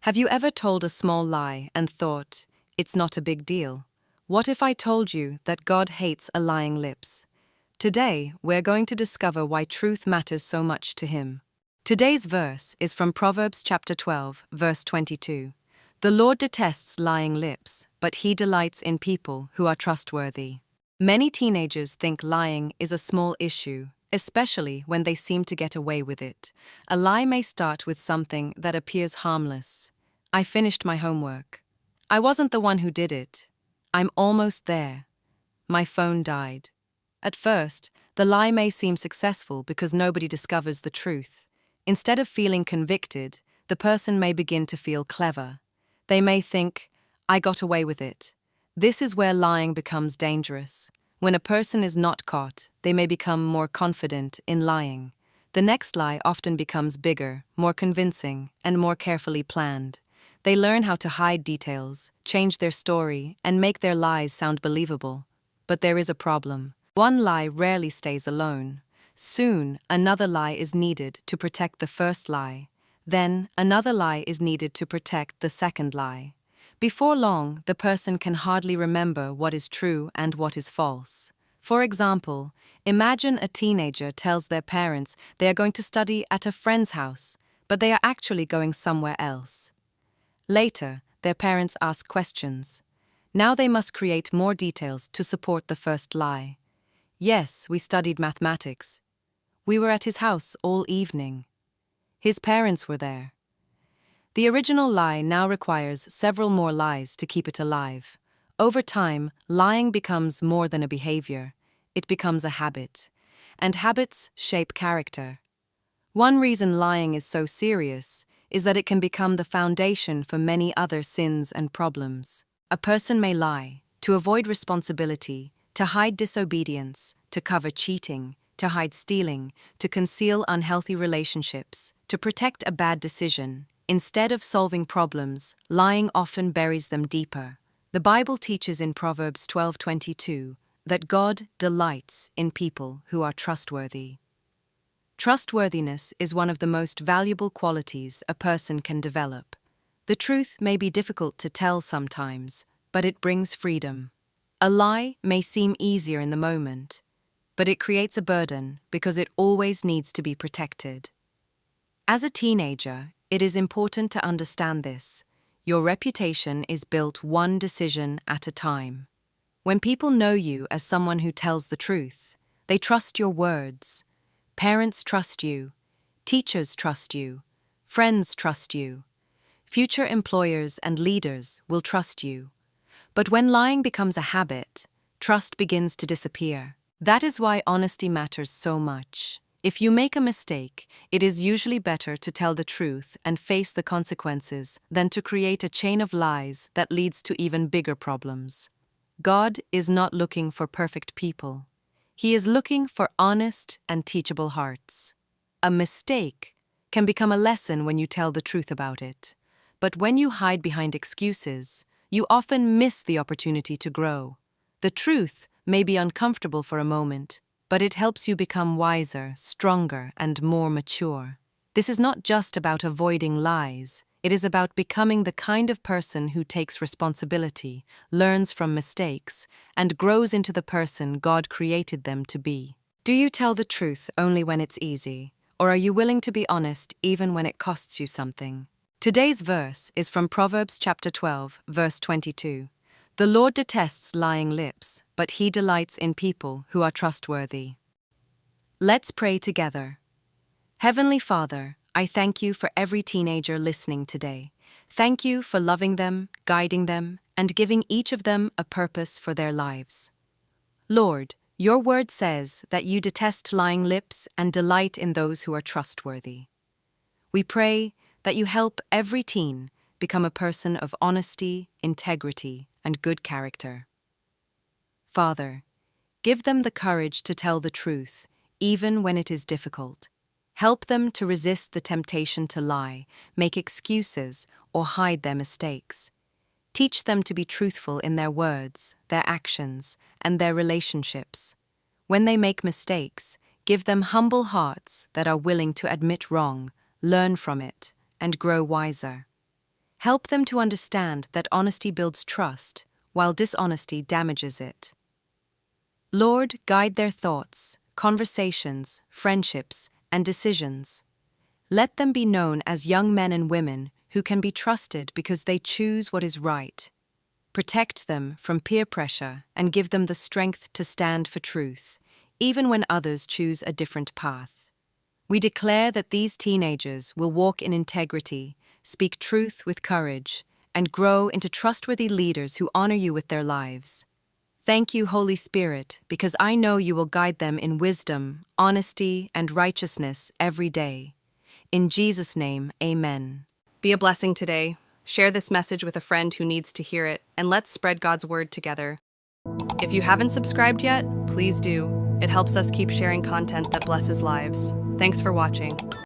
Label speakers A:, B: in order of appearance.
A: Have you ever told a small lie and thought, it's not a big deal? What if I told you that God hates a lying lips? Today, we're going to discover why truth matters so much to Him. Today's verse is from Proverbs chapter 12, verse 22. The Lord detests lying lips, but He delights in people who are trustworthy. Many teenagers think lying is a small issue, especially when they seem to get away with it. A lie may start with something that appears harmless. I finished my homework. I wasn't the one who did it. I'm almost there. My phone died. At first, the lie may seem successful because nobody discovers the truth. Instead of feeling convicted, the person may begin to feel clever. They may think, I got away with it. This is where lying becomes dangerous. When a person is not caught, they may become more confident in lying. The next lie often becomes bigger, more convincing, and more carefully planned. They learn how to hide details, change their story, and make their lies sound believable. But there is a problem. One lie rarely stays alone. Soon, another lie is needed to protect the first lie. Then, another lie is needed to protect the second lie. Before long, the person can hardly remember what is true and what is false. For example, imagine a teenager tells their parents they are going to study at a friend's house, but they are actually going somewhere else. Later, their parents ask questions. Now they must create more details to support the first lie. Yes, we studied mathematics. We were at his house all evening. His parents were there. The original lie now requires several more lies to keep it alive. Over time, lying becomes more than a behavior. It becomes a habit. And habits shape character. One reason lying is so serious is that it can become the foundation for many other sins and problems. A person may lie to avoid responsibility, to hide disobedience, to cover cheating, to hide stealing, to conceal unhealthy relationships, to protect a bad decision. Instead of solving problems, lying often buries them deeper. The Bible teaches in Proverbs 12:22 that God delights in people who are trustworthy. Trustworthiness is one of the most valuable qualities a person can develop. The truth may be difficult to tell sometimes, but it brings freedom. A lie may seem easier in the moment, but it creates a burden because it always needs to be protected. As a teenager, it is important to understand this. Your reputation is built one decision at a time. When people know you as someone who tells the truth, they trust your words. Parents trust you. Teachers trust you. Friends trust you. Future employers and leaders will trust you. But when lying becomes a habit, trust begins to disappear. That is why honesty matters so much. If you make a mistake, it is usually better to tell the truth and face the consequences than to create a chain of lies that leads to even bigger problems. God is not looking for perfect people. He is looking for honest and teachable hearts. A mistake can become a lesson when you tell the truth about it. But when you hide behind excuses, you often miss the opportunity to grow. The truth may be uncomfortable for a moment, but it helps you become wiser, stronger, and more mature. This is not just about avoiding lies. It is about becoming the kind of person who takes responsibility, learns from mistakes, and grows into the person God created them to be. Do you tell the truth only when it's easy, or are you willing to be honest even when it costs you something? Today's verse is from Proverbs chapter 12, verse 22. The Lord detests lying lips, but He delights in people who are trustworthy. Let's pray together. Heavenly Father, I thank You for every teenager listening today. Thank You for loving them, guiding them, and giving each of them a purpose for their lives. Lord, Your word says that You detest lying lips and delight in those who are trustworthy. We pray that You help every teen become a person of honesty, integrity, and good character. Father, give them the courage to tell the truth, even when it is difficult. Help them to resist the temptation to lie, make excuses, or hide their mistakes. Teach them to be truthful in their words, their actions, and their relationships. When they make mistakes, give them humble hearts that are willing to admit wrong, learn from it, and grow wiser. Help them to understand that honesty builds trust, while dishonesty damages it. Lord, guide their thoughts, conversations, friendships, and decisions. Let them be known as young men and women who can be trusted because they choose what is right. Protect them from peer pressure and give them the strength to stand for truth, even when others choose a different path. We declare that these teenagers will walk in integrity, speak truth with courage, and grow into trustworthy leaders who honor you with their lives. Thank you, Holy Spirit, because I know you will guide them in wisdom, honesty, and righteousness every day. In Jesus' name, amen.
B: Be a blessing today. Share this message with a friend who needs to hear it, and let's spread God's word together. If you haven't subscribed yet, please do. It helps us keep sharing content that blesses lives. Thanks for watching.